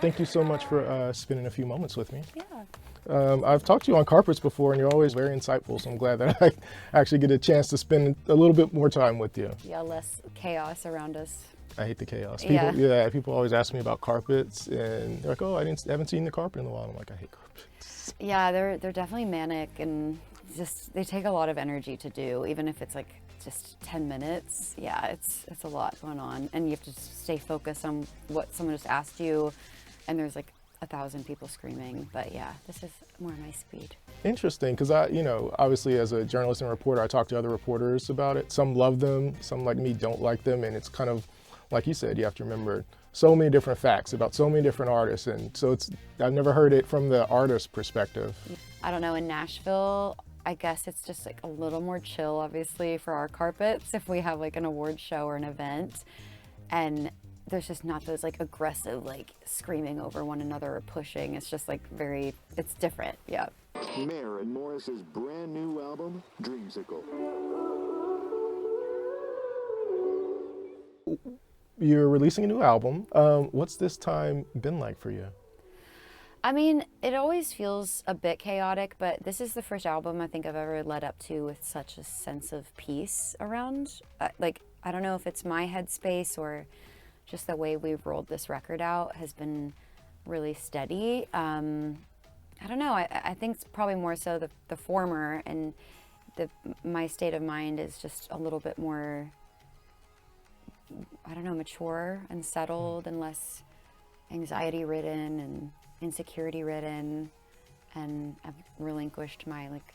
thank you so much for spending a few moments with me. Yeah. I've talked to you on carpets before, and you're always very insightful, so I'm glad that I actually get a chance to spend a little bit more time with you. Yeah, less chaos around us. I hate the chaos. Yeah. People always ask me about carpets, and they're like, "Oh, haven't seen the carpet in a while." I'm like, I hate carpets. Yeah, they're definitely manic, and just they take a lot of energy to do, even if it's like just 10 minutes. Yeah, it's a lot going on, and you have to stay focused on what someone just asked you, and there's like 1,000 people screaming. But yeah, this is more my speed. Interesting, because obviously as a journalist and reporter, I talk to other reporters about it. Some love them, some like me don't like them, and it's kind of like you said, you have to remember so many different facts about so many different artists, and so I've never heard it from the artist perspective. I don't know, in Nashville, I guess it's just like a little more chill, obviously, for our carpets if we have like an award show or an event. And there's just not those like aggressive, like screaming over one another or pushing. It's just like it's different, yeah. Maren Morris's brand new album, Dreamsickle. You're releasing a new album. What's this time been like for you? I mean, it always feels a bit chaotic, but this is the first album I think I've ever led up to with such a sense of peace around. I don't know if it's my headspace or just the way we've rolled this record out has been really steady. I don't know, I think it's probably more so the former, and my state of mind is just a little bit more, I don't know, mature and settled and less anxiety-ridden and insecurity-ridden, and I've relinquished my like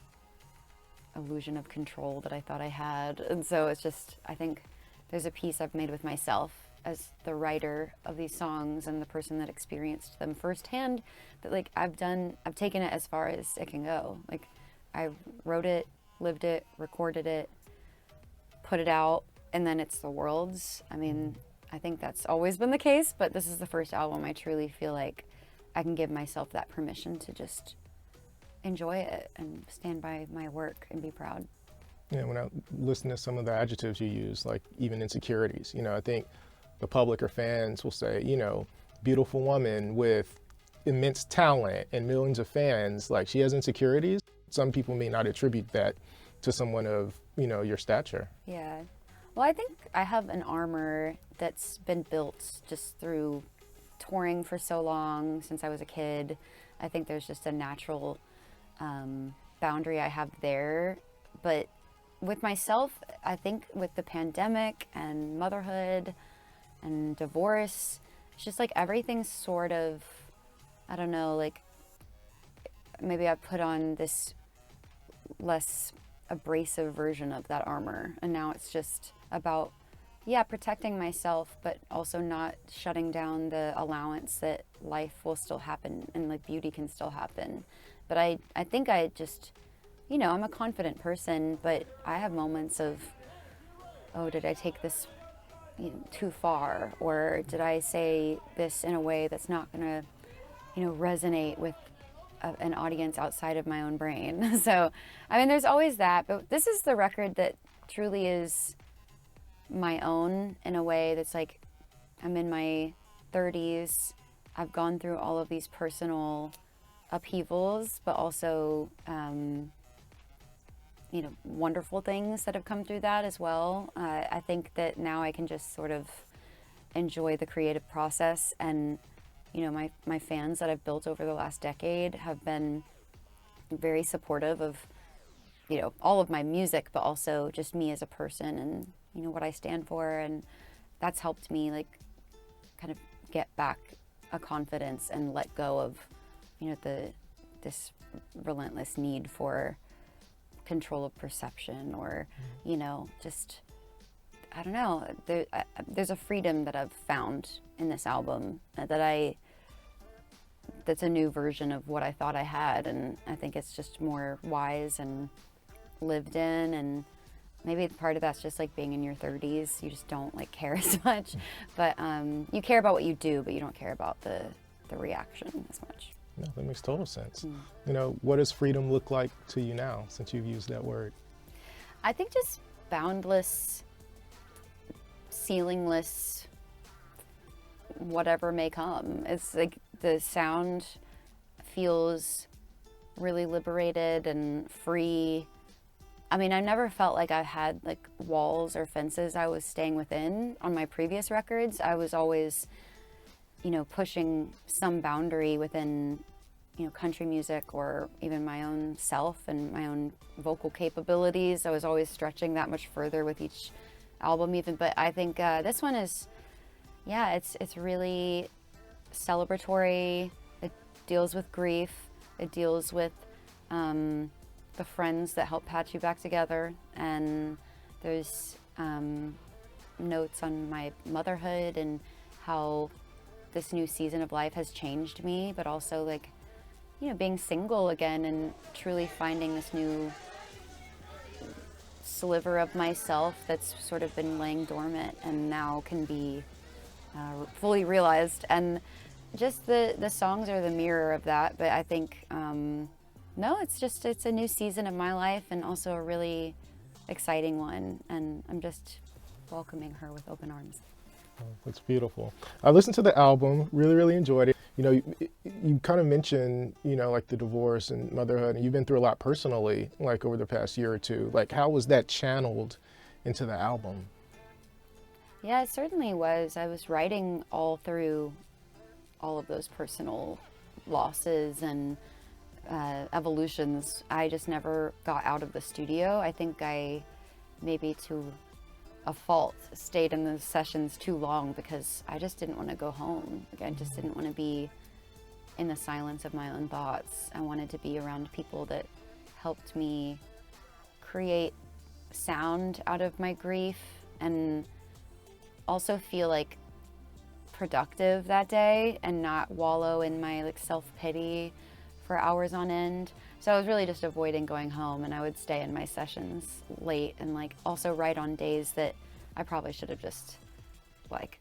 illusion of control that I thought I had. And so it's just, I think there's a peace I've made with myself as the writer of these songs and the person that experienced them firsthand, that like I've taken it as far as it can go. Like I wrote it, lived it, recorded it, put it out, and then it's the world's. I mean, I think that's always been the case, but this is the first album I truly feel like I can give myself that permission to just enjoy it and stand by my work and be proud. Yeah, when I listen to some of the adjectives you use, like even insecurities, I think the public or fans will say, beautiful woman with immense talent and millions of fans, like she has insecurities. Some people may not attribute that to someone of, your stature. Yeah. Well, I think I have an armor that's been built just through touring for so long since I was a kid. I think there's just a natural boundary I have there. But with myself, I think with the pandemic and motherhood and divorce, it's just like everything's sort of, I don't know, like maybe I put on this less abrasive version of that armor, and now it's just about protecting myself, but also not shutting down the allowance that life will still happen and like beauty can still happen. But I think I just, I'm a confident person, but I have moments of, oh, did I take this too far? Or did I say this in a way that's not gonna, resonate with an audience outside of my own brain? So, I mean, there's always that, but this is the record that truly is my own in a way that's like, I'm in my 30s. I've gone through all of these personal upheavals, but also, wonderful things that have come through that as well. I think that now I can just sort of enjoy the creative process, and, my fans that I've built over the last decade have been very supportive of, all of my music, but also just me as a person and, what I stand for. And that's helped me like kind of get back a confidence and let go of, this relentless need for control of perception, or, just, I don't know, there's a freedom that I've found in this album that's a new version of what I thought I had. And I think it's just more wise and lived in, and maybe part of that's just like being in your 30s. You just don't like care as much, but you care about what you do, but you don't care about the reaction as much. No, that makes total sense. What does freedom look like to you now, since you've used that word? I think just boundless, ceilingless, whatever may come. It's like the sound feels really liberated and free. I mean, I never felt like I had like walls or fences I was staying within. On my previous records, I was always, you know, pushing some boundary within, you know, country music or even my own self and my own vocal capabilities. I was always stretching that much further with each album even. But I think this one is, yeah, it's really celebratory. It deals with grief. It deals with the friends that help patch you back together. And there's notes on my motherhood and how this new season of life has changed me, but also like, you know, being single again and truly finding this new sliver of myself that's sort of been laying dormant and now can be fully realized. And just the songs are the mirror of that. But I think, no, it's a new season of my life and also a really exciting one. And I'm just welcoming her with open arms. Oh, that's beautiful. I listened to the album, really enjoyed it. You know, you kind of mentioned, you know, like the divorce and motherhood, and you've been through a lot personally, like over the past year or two. Like, how was that channeled into the album? Yeah, it certainly was. I was writing all through all of those personal losses and evolutions. I just never got out of the studio. I think I maybe to a fault stayed in the sessions too long because I just didn't want to go home. Like, I just didn't want to be in the silence of my own thoughts. I wanted to be around people that helped me create sound out of my grief and also feel like productive that day and not wallow in my like self-pity for hours on end. So I was really just avoiding going home, and I would stay in my sessions late and like also write on days that I probably should have just like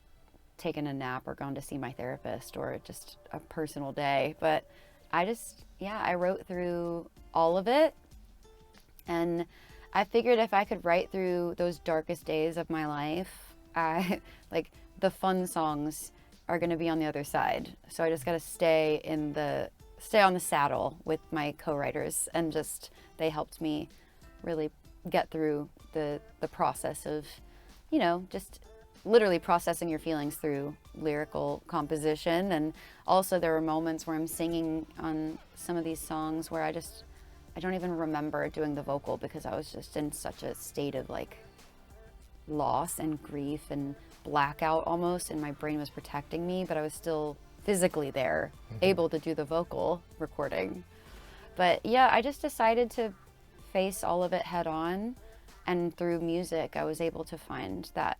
taken a nap or gone to see my therapist or just a personal day. But I just, yeah, I wrote through all of it, and I figured if I could write through those darkest days of my life, like the fun songs are going to be on the other side. So I just got to stay on the saddle with my co-writers, and just they helped me really get through the process of, you know, just literally processing your feelings through lyrical composition. And also there were moments where I'm singing on some of these songs where I don't even remember doing the vocal because I was just in such a state of like loss and grief and blackout almost, and my brain was protecting me, but I was still physically there, able to do the vocal recording. But yeah, I just decided to face all of it head on, and through music I was able to find that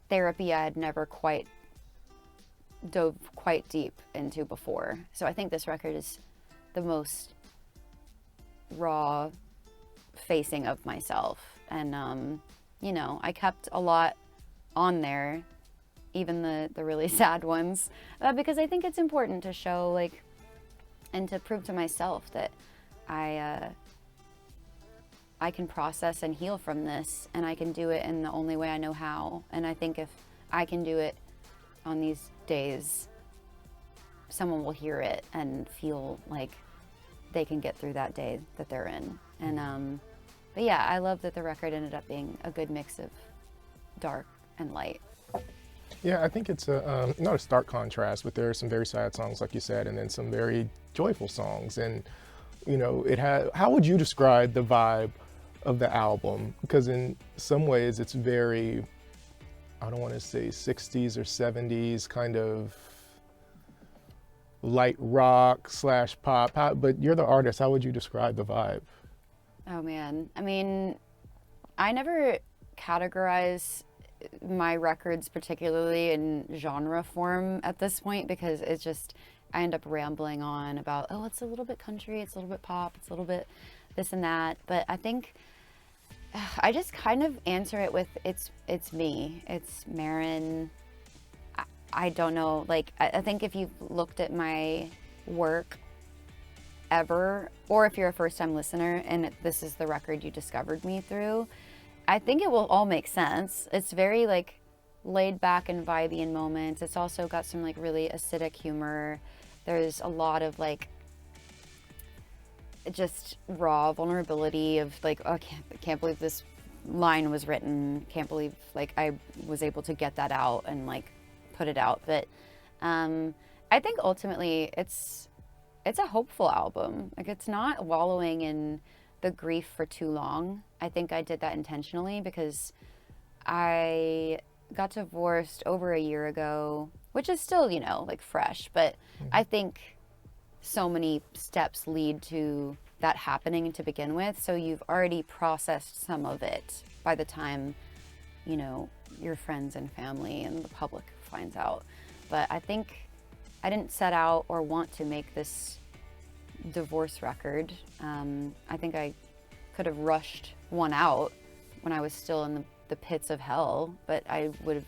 therapy I had never quite dove quite deep into before. So I think this record is the most raw facing of myself, and you know, I kept a lot on there, even the really sad ones, because I think it's important to show like and to prove to myself that I can process and heal from this, and I can do it in the only way I know how. And I think if I can do it on these days, someone will hear it and feel like they can get through that day that they're in. And but yeah, I love that the record ended up being a good mix of dark and light. Yeah, I think it's not a stark contrast, but there are some very sad songs, like you said, and then some very joyful songs. And you know, how would you describe the vibe of the album? Because in some ways it's very, I don't want to say 60s or 70s kind of light rock / pop, but you're the artist. How would you describe the vibe? Oh man, I mean, I never categorize my records particularly in genre form at this point, because it's just, I end up rambling on about, oh, it's a little bit country, it's a little bit pop, it's a little bit this and that. But I think I just kind of answer it with, it's me, it's Maren. I don't know, like, I think if you've looked at my work ever, or if you're a first-time listener and this is the record you discovered me through, I think it will all make sense. It's very like laid back and vibey in moments. It's also got some like really acidic humor. There's a lot of like just raw vulnerability of like, oh, I can't believe this line was written. Can't believe like I was able to get that out and like put it out. But I think ultimately it's a hopeful album. Like, it's not wallowing in the grief for too long. I think I did that intentionally because I got divorced over a year ago, which is still, you know, like fresh, but I think so many steps lead to that happening to begin with. So you've already processed some of it by the time, you know, your friends and family and the public finds out. But I think I didn't set out or want to make this divorce record. I think I could have rushed one out when I was still in the pits of hell, but I would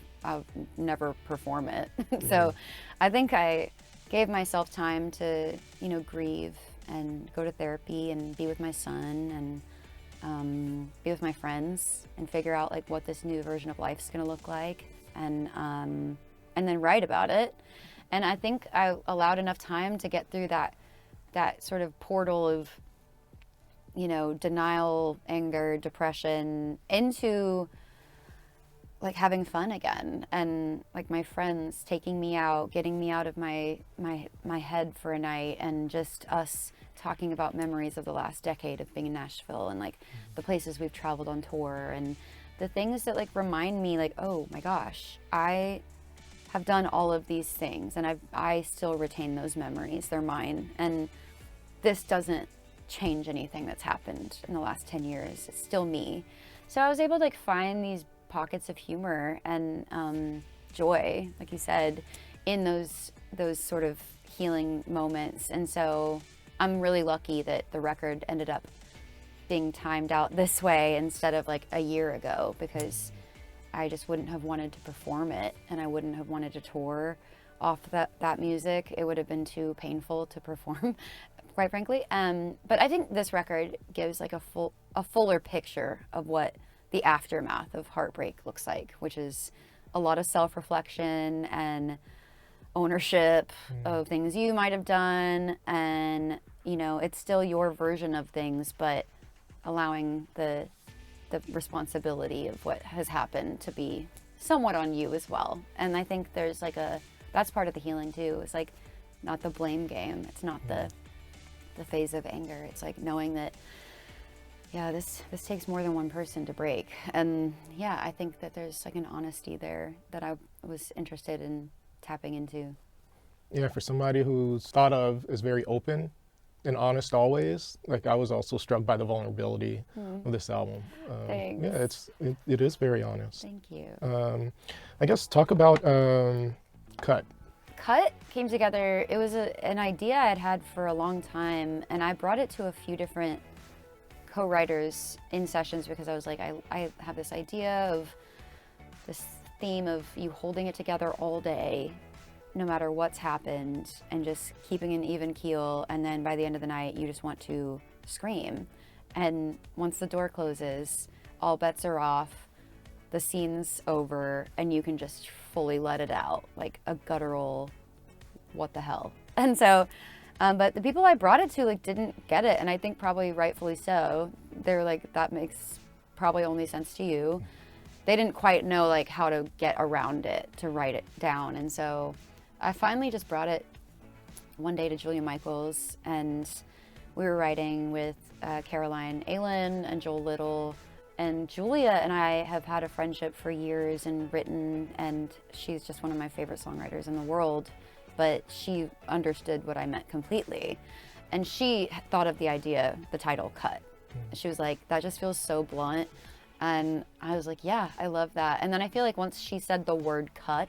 never perform it. So I think I gave myself time to, you know, grieve and go to therapy and be with my son and be with my friends and figure out like what this new version of life is going to look like, and then write about it. And I think I allowed enough time to get through that sort of portal of, you know, denial, anger, depression into like having fun again, and like my friends taking me out, getting me out of my head for a night, and just us talking about memories of the last decade of being in Nashville and like the places we've traveled on tour and the things that like remind me like, oh my gosh, I have done all of these things and I still retain those memories. They're mine, and this doesn't change anything that's happened in the last 10 years. It's still me. So I was able to like find these pockets of humor and joy, like you said, in those sort of healing moments. And so I'm really lucky that the record ended up being timed out this way instead of like a year ago, because I just wouldn't have wanted to perform it, and I wouldn't have wanted to tour off that music. It would have been too painful to perform, quite frankly. But I think this record gives like a fuller picture of what the aftermath of heartbreak looks like, which is a lot of self-reflection and ownership of things you might have done, and you know, it's still your version of things, but allowing the responsibility of what has happened to be somewhat on you as well. And I think there's like that's part of the healing too. It's like not the blame game. It's not the phase of anger. It's like knowing that, yeah, this takes more than one person to break. And yeah, I think that there's like an honesty there that I was interested in tapping into. Yeah, for somebody who's thought of as very open and honest always, like I was also struck by the vulnerability of this album. Thanks. Yeah, it is very honest. Thank you. I guess talk about Cut. Cut came together, it was an idea I had for a long time, and I brought it to a few different co-writers in sessions because I was like, I have this idea of this theme of you holding it together all day, no matter what's happened, and just keeping an even keel, and then by the end of the night you just want to scream. And once the door closes, all bets are off, the scene's over, and you can just fully let it out, like a guttural what the hell. And so but the people I brought it to like didn't get it, and I think probably rightfully so. They're like, that makes probably only sense to you. They didn't quite know like how to get around it, to write it down. And so I finally just brought it one day to Julia Michaels, and we were writing with Caroline Aylan and Joel Little. And Julia and I have had a friendship for years and written, and she's just one of my favorite songwriters in the world, but she understood what I meant completely. And she thought of the idea, the title Cut. She was like, that just feels so blunt. And I was like, yeah, I love that. And then I feel like once she said the word cut,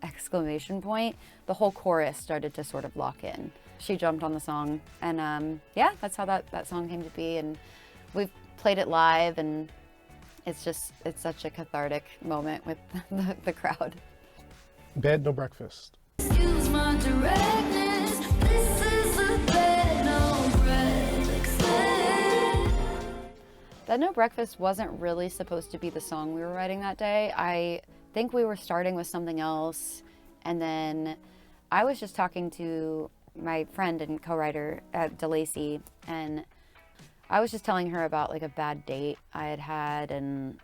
exclamation point, the whole chorus started to sort of lock in. She jumped on the song, and yeah, that's how that song came to be. And we've played it live, and it's such a cathartic moment with the crowd. Bed, no breakfast. Excuse my directness, this is a bed, no breakfast. Bed No Breakfast wasn't really supposed to be the song we were writing that day. I think we were starting with something else. And then I was just talking to my friend and co-writer at DeLacy, and I was just telling her about like a bad date I had had, and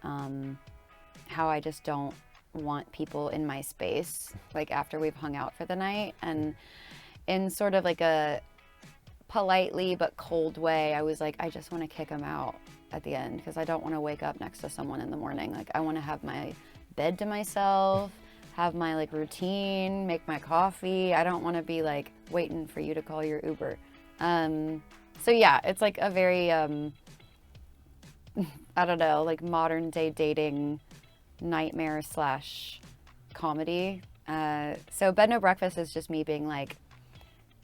how I just don't want people in my space like after we've hung out for the night. And in sort of like a politely but cold way, I was like, I just want to kick them out at the end, because I don't want to wake up next to someone in the morning. Like, I want to have my bed to myself, have my like routine, make my coffee. I don't want to be like waiting for you to call your Uber. So yeah, it's like a very I don't know, like modern day dating nightmare / comedy. So Bed No Breakfast is just me being like,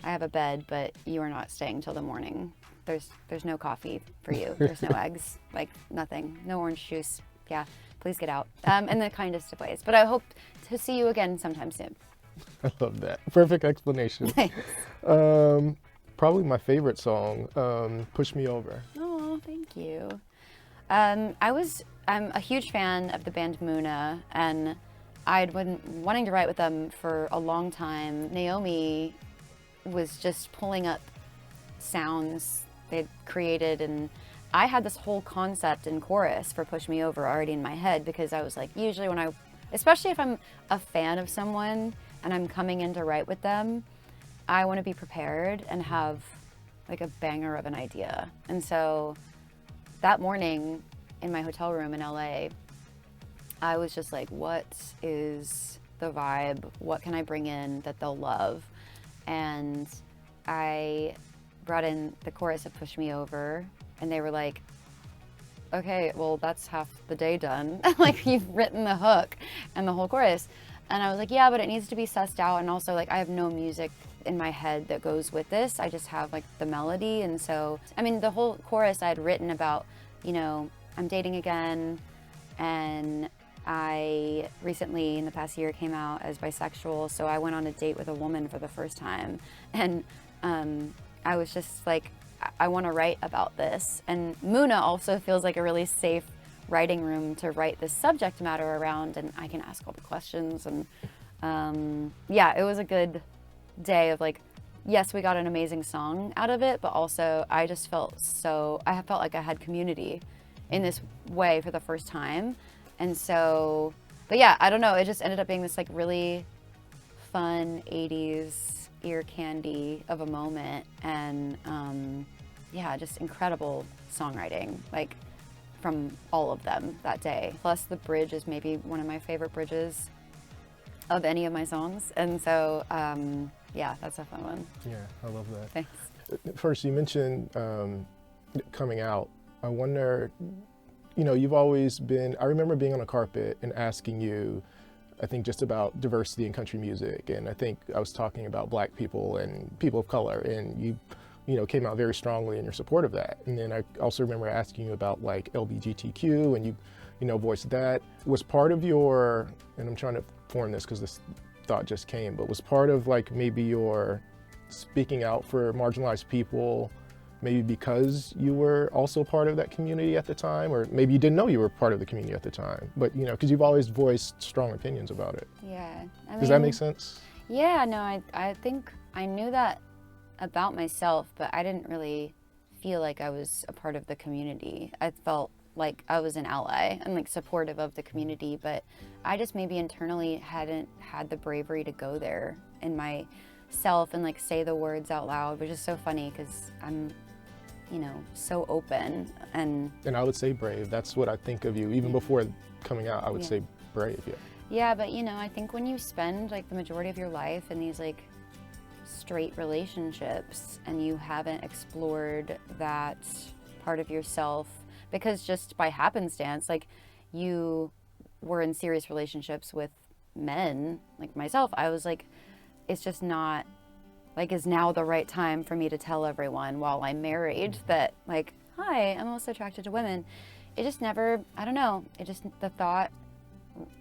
I have a bed, but you are not staying till the morning. There's no coffee for you. There's no eggs, like nothing, no orange juice. Yeah, please get out. In the kindest of ways. But I hope to see you again sometime soon. I love that. Perfect explanation. Thanks. Probably my favorite song, Push Me Over. Oh, thank you. I'm a huge fan of the band Muna, and I'd been wanting to write with them for a long time. Naomi was just pulling up sounds they'd created, and I had this whole concept in chorus for Push Me Over already in my head, because I was like, usually especially if I'm a fan of someone and I'm coming in to write with them, I want to be prepared and have like a banger of an idea. And so that morning in my hotel room in LA, I was just like, what is the vibe? What can I bring in that they'll love? And I brought in the chorus of Push Me Over, and they were like, okay, well, that's half the day done. Like, you've written the hook and the whole chorus. And I was like, yeah, but it needs to be sussed out. And also, like, I have no music in my head that goes with this. I just have like the melody. And so, I mean, the whole chorus I had written about, you know, I'm dating again, and I recently in the past year came out as bisexual. So I went on a date with a woman for the first time, and I was just like, I want to write about this. And Muna also feels like a really safe writing room to write this subject matter around, and I can ask all the questions. And yeah, it was a good day of like, yes, we got an amazing song out of it, but also I just felt I felt like I had community in this way for the first time. And so, but yeah, I don't know, it just ended up being this like really fun 80s ear candy of a moment. And yeah, just incredible songwriting, like from all of them that day. Plus the bridge is maybe one of my favorite bridges of any of my songs. And so, yeah, that's a fun one. Yeah, I love that. Thanks. First, you mentioned coming out. I wonder, you know, you've always been, I remember being on a carpet and asking you, I think just about diversity in country music. And I think I was talking about Black people and people of color, and you know, came out very strongly in your support of that. And then I also remember asking you about like LGBTQ, and you know, voiced that. Was part of your, and I'm trying to form this because this thought just came, but was part of like maybe your speaking out for marginalized people, maybe because you were also part of that community at the time, or maybe you didn't know you were part of the community at the time, but you know, because you've always voiced strong opinions about it. Yeah. Does that make sense? Yeah, no, I think I knew that about myself, but I didn't really feel like I was a part of the community. I felt like I was an ally and like supportive of the community, but I just maybe internally hadn't had the bravery to go there in myself and like say the words out loud, which is so funny because I'm, you know, so open. And I would say brave. That's what I think of you. Even before coming out, I would say brave, yeah. Yeah, but you know, I think when you spend like the majority of your life in these like straight relationships and you haven't explored that part of yourself, because just by happenstance, like you were in serious relationships with men like myself, I was like, it's just not like, is now the right time for me to tell everyone while I'm married that like, hi, I'm also attracted to women. It just never, I don't know, it just, the thought,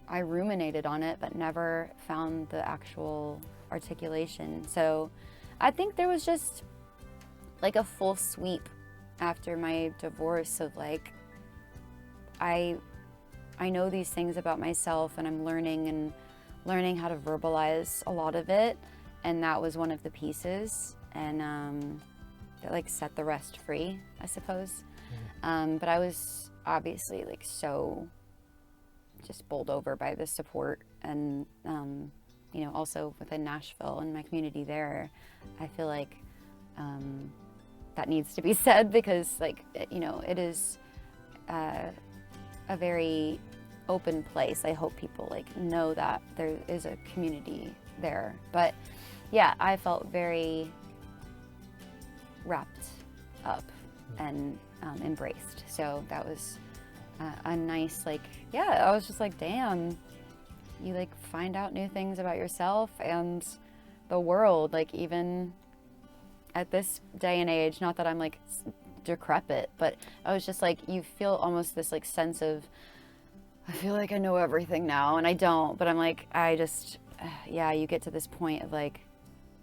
I ruminated on it, but never found the actual articulation. So I think there was just like a full sweep after my divorce of like, I I know these things about myself, and I'm learning how to verbalize a lot of it, and that was one of the pieces, and that like set the rest free, I suppose. But I was obviously like so just bowled over by the support, and you know, also within Nashville and my community there, I feel like that needs to be said, because like, you know, it is a very open place. I hope people like know that there is a community there. But yeah, I felt very wrapped up and embraced. So that was a nice, like, yeah, I was just like, damn, you like find out new things about yourself and the world, like even at this day and age, not that I'm like decrepit, but I was just like, you feel almost this like sense of, I feel like I know everything now, and I don't, but I'm like, I just, yeah, you get to this point of like,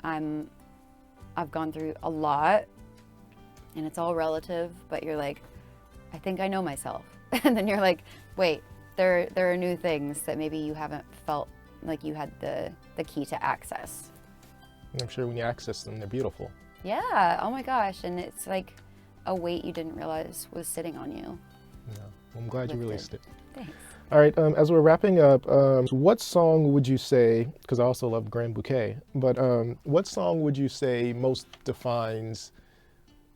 I've gone through a lot, and it's all relative, but you're like, I think I know myself. And then you're like, wait, there are new things that maybe you haven't felt like you had the key to access. And I'm sure when you access them, they're beautiful. Yeah, oh my gosh, and it's like a weight you didn't realize was sitting on you. Yeah. Well, I'm glad you Lifted. released it. Thanks. All right, as we're wrapping up, what song would you say, because I also love Grand Bouquet, but what song would you say most defines,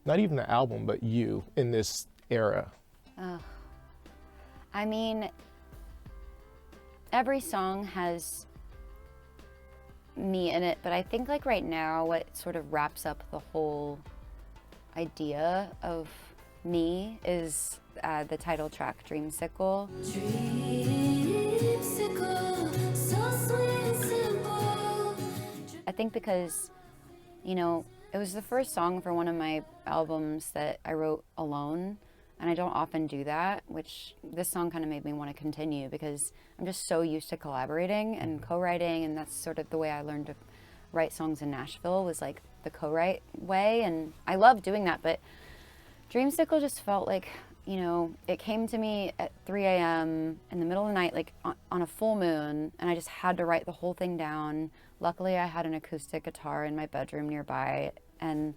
not even the album, but you in this era? I mean, every song has me in it, but I think like right now what sort of wraps up the whole idea of me is the title track, Dreamsickle. Dreamsicle, so sweet and simple. I think because, you know, it was the first song for one of my albums that I wrote alone, and I don't often do that, which this song kind of made me want to continue because I'm just so used to collaborating and co-writing, and that's sort of the way I learned to write songs in Nashville, was like the co-write way, and I love doing that, but Dreamsickle just felt like, you know, it came to me at 3 a.m. in the middle of the night, like on a full moon, and I just had to write the whole thing down. Luckily, I had an acoustic guitar in my bedroom nearby, and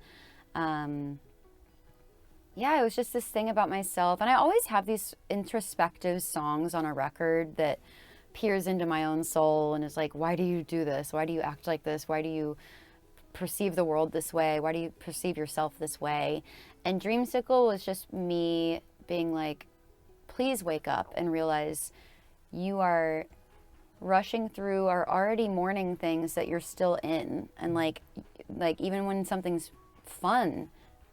yeah, it was just this thing about myself. And I always have these introspective songs on a record that peers into my own soul and is like, why do you do this? Why do you act like this? Why do you perceive the world this way? Why do you perceive yourself this way? And Dreamsickle was just me being like, please wake up and realize you are rushing through or already mourning things that you're still in. And like even when something's fun,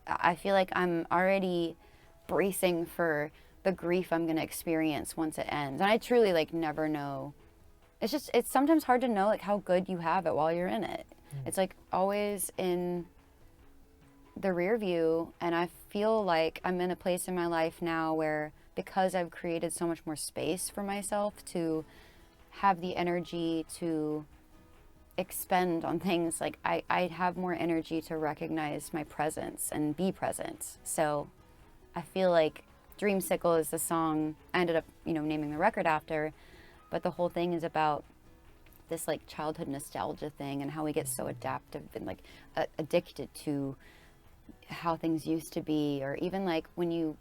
I feel like I'm already bracing for the grief I'm going to experience once it ends. And I truly like never know. It's sometimes hard to know like how good you have it while you're in it. It's like always in the rear view, and I feel like I'm in a place in my life now where, because I've created so much more space for myself to have the energy to expend on things, like I have more energy to recognize my presence and be present. So I feel like Dreamsickle is the song I ended up, you know, naming the record after, but the whole thing is about this like childhood nostalgia thing and how we get so adaptive and like addicted to how things used to be, or even like when you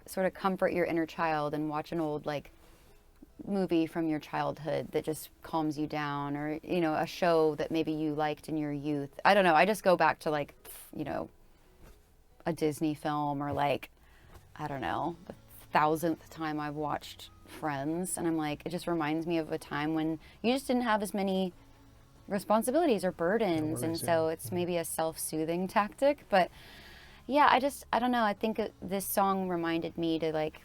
sort of comfort your inner child and watch an old like movie from your childhood that just calms you down, or you know, a show that maybe you liked in your youth. I don't know, I just go back to like, you know, a Disney film, or like, I don't know, the 1000th time I've watched Friends, and I'm like, it just reminds me of a time when you just didn't have as many responsibilities or burdens, and so it's maybe a self-soothing tactic. But yeah, I don't know, I think this song reminded me to like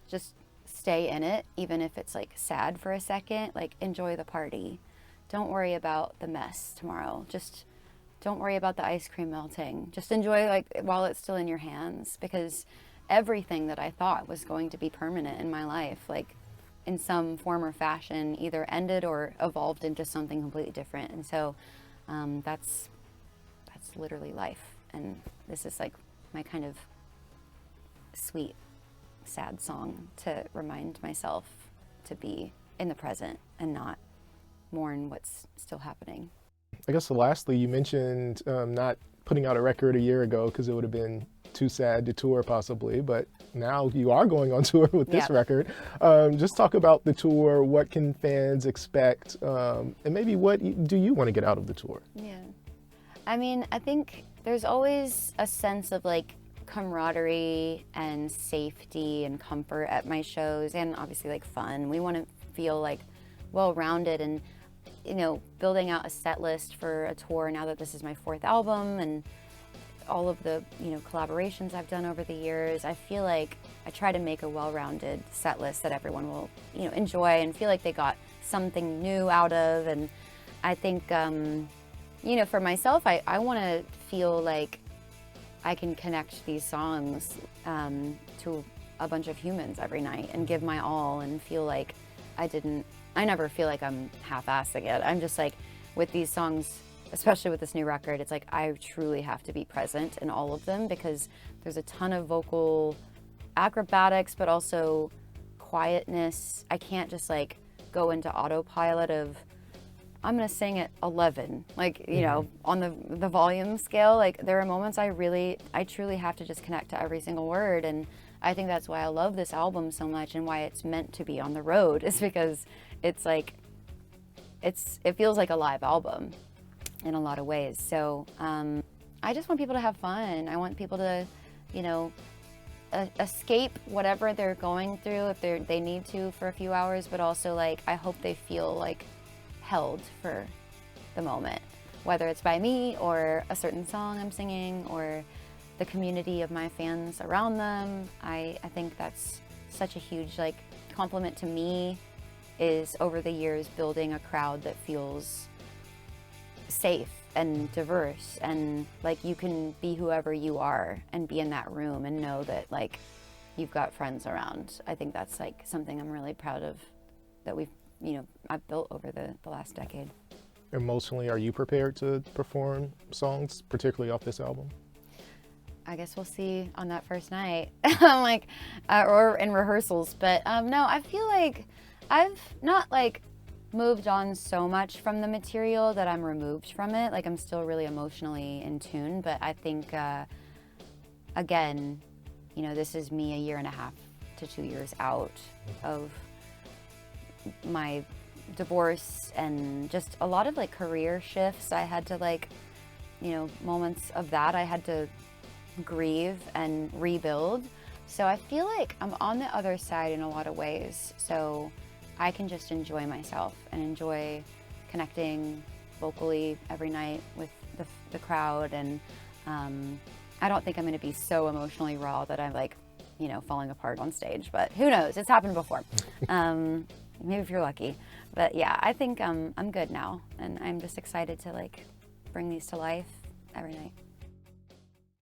just stay in it, even if it's like sad for a second. Like, enjoy the party, don't worry about the mess tomorrow, just don't worry about the ice cream melting, just enjoy like while it's still in your hands, because everything that I thought was going to be permanent in my life, like in some form or fashion, either ended or evolved into something completely different. And so that's literally life, and this is like my kind of sweet sad song to remind myself to be in the present and not mourn what's still happening. I guess lastly, you mentioned not putting out a record a year ago because it would have been too sad to tour possibly, but now you are going on tour with this record. Just talk about the tour. What can fans expect? And maybe what do you want to get out of the tour? Yeah. I mean, I think there's always a sense of like camaraderie and safety and comfort at my shows, and obviously like fun. We want to feel like well-rounded, and you know, building out a set list for a tour now that this is my 4th album and all of the, you know, collaborations I've done over the years. I feel like I try to make a well-rounded set list that everyone will, you know, enjoy and feel like they got something new out of. And I think, you know, for myself, I want to feel like I can connect these songs to a bunch of humans every night and give my all and feel like I never feel like I'm half-assing it. I'm just like, with these songs, especially with this new record, it's like I truly have to be present in all of them because there's a ton of vocal acrobatics, but also quietness. I can't just like go into autopilot of, I'm gonna sing at 11, like, you know, on the volume scale. Like, there are moments I truly have to just connect to every single word, and I think that's why I love this album so much and why it's meant to be on the road, is because it's like, it feels like a live album in a lot of ways. So I just want people to have fun. I want people to, you know, escape whatever they're going through if they need to for a few hours, but also like, I hope they feel like held for the moment, whether it's by me or a certain song I'm singing or the community of my fans around them. I think that's such a huge like compliment to me, is over the years building a crowd that feels safe and diverse and like you can be whoever you are and be in that room and know that like you've got friends around. I think that's like something I'm really proud of that I've built over the last decade. Emotionally, are you prepared to perform songs, particularly off this album? I guess we'll see on that first night, like, or in rehearsals. But no, I feel like I've not like moved on so much from the material that I'm removed from it. Like, I'm still really emotionally in tune, but I think, again, you know, this is me 1.5 to 2 years out of my divorce and just a lot of like career shifts. I had to like, you know, moments of that I had to grieve and rebuild. So I feel like I'm on the other side in a lot of ways. So I can just enjoy myself and enjoy connecting vocally every night with the crowd. And I don't think I'm going to be so emotionally raw that I'm like, you know, falling apart on stage. But who knows? It's happened before. Maybe if you're lucky. But yeah, I think I'm good now. And I'm just excited to like bring these to life every night.